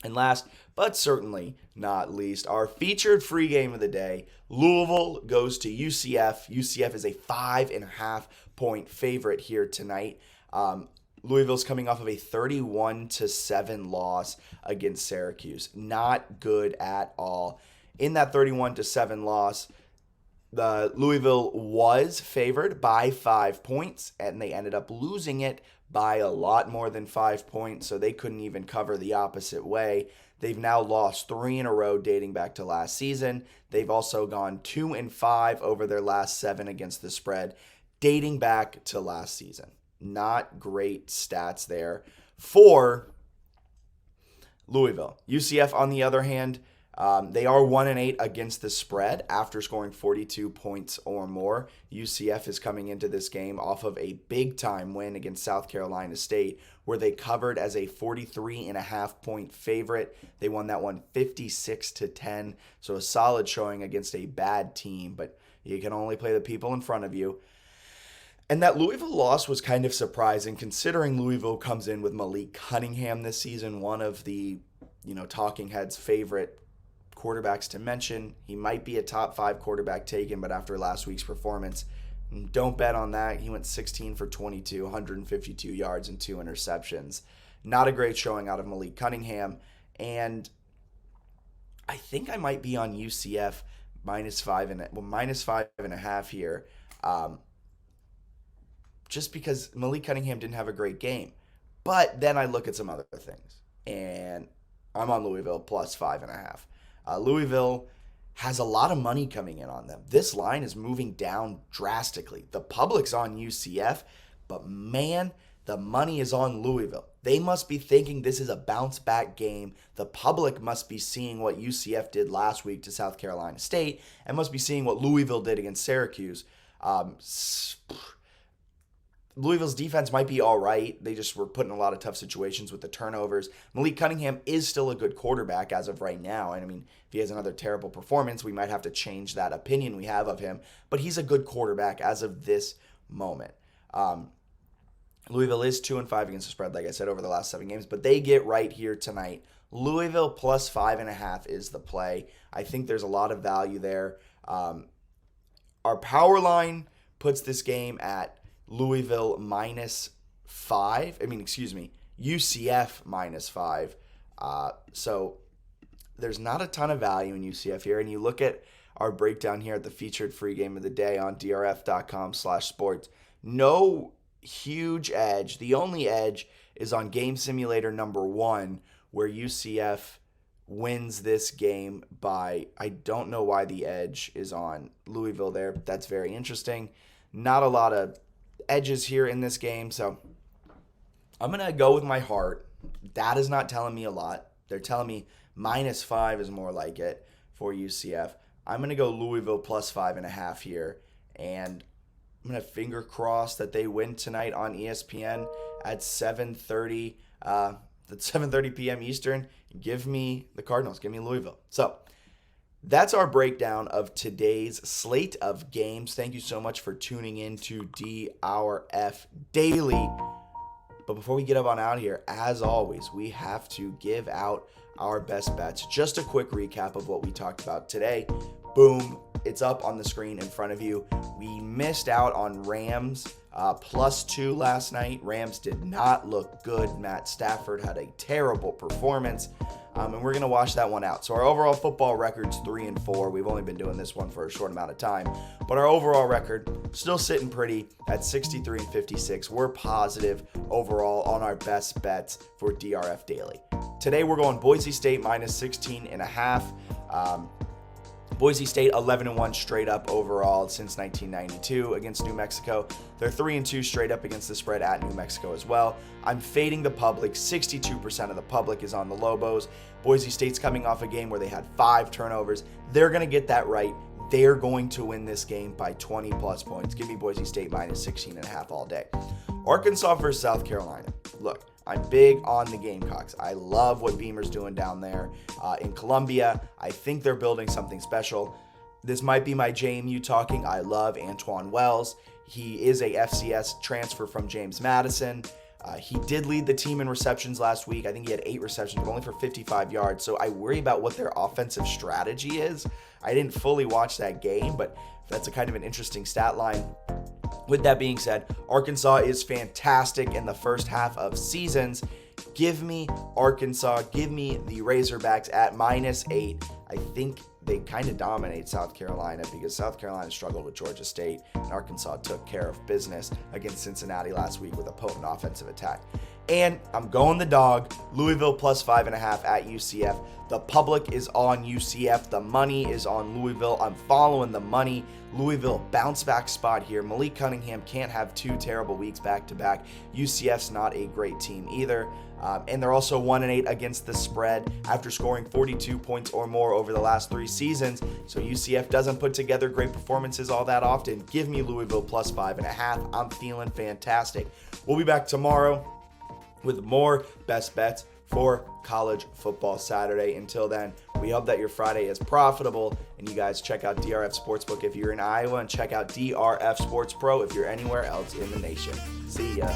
And last, but certainly not least, our featured free game of the day. Louisville goes to UCF. UCF is a 5.5 point favorite here tonight. Louisville's coming off of a 31-7 loss against Syracuse. Not good at all. In that 31-7 loss, the Louisville was favored by 5 points, and they ended up losing it by a lot more than 5 points, so they couldn't even cover the opposite way. They've now lost 3 in a row dating back to last season. They've also gone 2-5 over their last 7 against the spread, dating back to last season. Not great stats there for Louisville. UCF, on the other hand, they are 1-8 against the spread after scoring 42 points or more. UCF is coming into this game off of a big-time win against South Carolina State, where they covered as a 43.5-point favorite. They won that one 56-10, so a solid showing against a bad team, but you can only play the people in front of you. And that Louisville loss was kind of surprising, considering Louisville comes in with Malik Cunningham this season, one of the talking heads' favorite quarterbacks to mention. He might be a top 5 quarterback taken, but after last week's performance, don't bet on that. He went 16 for 22, 152 yards and 2 interceptions. Not a great showing out of Malik Cunningham. And I think I might be on UCF minus 5.5 here. Just because Malik Cunningham didn't have a great game. But then I look at some other things, and I'm on Louisville plus 5.5. Louisville has a lot of money coming in on them. This line is moving down drastically. The public's on UCF, but man, the money is on Louisville. They must be thinking this is a bounce-back game. The public must be seeing what UCF did last week to South Carolina State and must be seeing what Louisville did against Syracuse. Louisville's defense might be all right. They just were put in a lot of tough situations with the turnovers. Malik Cunningham is still a good quarterback as of right now. And I mean, if he has another terrible performance, we might have to change that opinion we have of him. But he's a good quarterback as of this moment. Louisville is 2-5 against the spread, like I said, over the last 7 games. But they get right here tonight. Louisville plus 5.5 is the play. I think there's a lot of value there. Our power line puts this game at Louisville minus 5. UCF minus 5. So there's not a ton of value in UCF here. And you look at our breakdown here at the featured free game of the day on drf.com/sports. No huge edge. The only edge is on Game Simulator number 1, where UCF wins this game by, I don't know why the edge is on Louisville there. That's very interesting. Not a lot of edges here in this game, so I'm going to go with my heart. That is not telling me a lot. They're telling me minus 5 is more like it for UCF. I'm going to go Louisville plus 5.5 here, and I'm going to finger cross that they win tonight on ESPN at 7:30. That's 7:30 p.m. Eastern. Give me the Cardinals. Give me Louisville. So that's our breakdown of today's slate of games. Thank you so much for tuning in to DRF Daily. But before we get up on out of here, as always, we have to give out our best bets. Just a quick recap of what we talked about today. Boom, it's up on the screen in front of you. We missed out on Rams +2 last night. Rams did not look good. Matt Stafford had a terrible performance. And we're going to wash that one out. So our overall football record's 3-4. We've only been doing this one for a short amount of time. But our overall record still sitting pretty at 63-56. We're positive overall on our best bets for DRF Daily. Today we're going Boise State minus 16.5. Boise State 11-1 straight up overall since 1992 against New Mexico. They're 3-2 straight up against the spread at New Mexico as well. I'm fading the public. 62% of the public is on the Lobos. Boise State's coming off a game where they had 5 turnovers. They're going to get that right. They're going to win this game by 20 plus points. Give me Boise State minus 16.5 all day. Arkansas versus South Carolina. Look, I'm big on the Gamecocks. I love what Beamer's doing down there in Columbia. I think they're building something special. This might be my JMU talking. I love Antoine Wells. He is a FCS transfer from James Madison. He did lead the team in receptions last week. I think he had 8 receptions, but only for 55 yards. So I worry about what their offensive strategy is. I didn't fully watch that game, but that's a kind of an interesting stat line. With that being said, Arkansas is fantastic in the first half of seasons. Give me Arkansas. Give me the Razorbacks at -8. I think they kind of dominate South Carolina because South Carolina struggled with Georgia State, and Arkansas took care of business against Cincinnati last week with a potent offensive attack. And I'm going the dog, Louisville +5.5 at UCF. The public is on UCF. The money is on Louisville. I'm following the money. Louisville bounce back spot here. Malik Cunningham can't have 2 terrible weeks back to back. UCF's not a great team either. And they're also 1-8 against the spread after scoring 42 points or more over the last 3 seasons. So UCF doesn't put together great performances all that often. Give me Louisville +5.5. I'm feeling fantastic. We'll be back tomorrow with more best bets for college football Saturday. Until then, we hope that your Friday is profitable, and you guys check out DRF Sportsbook if you're in Iowa, and check out DRF Sports Pro if you're anywhere else in the nation. See ya.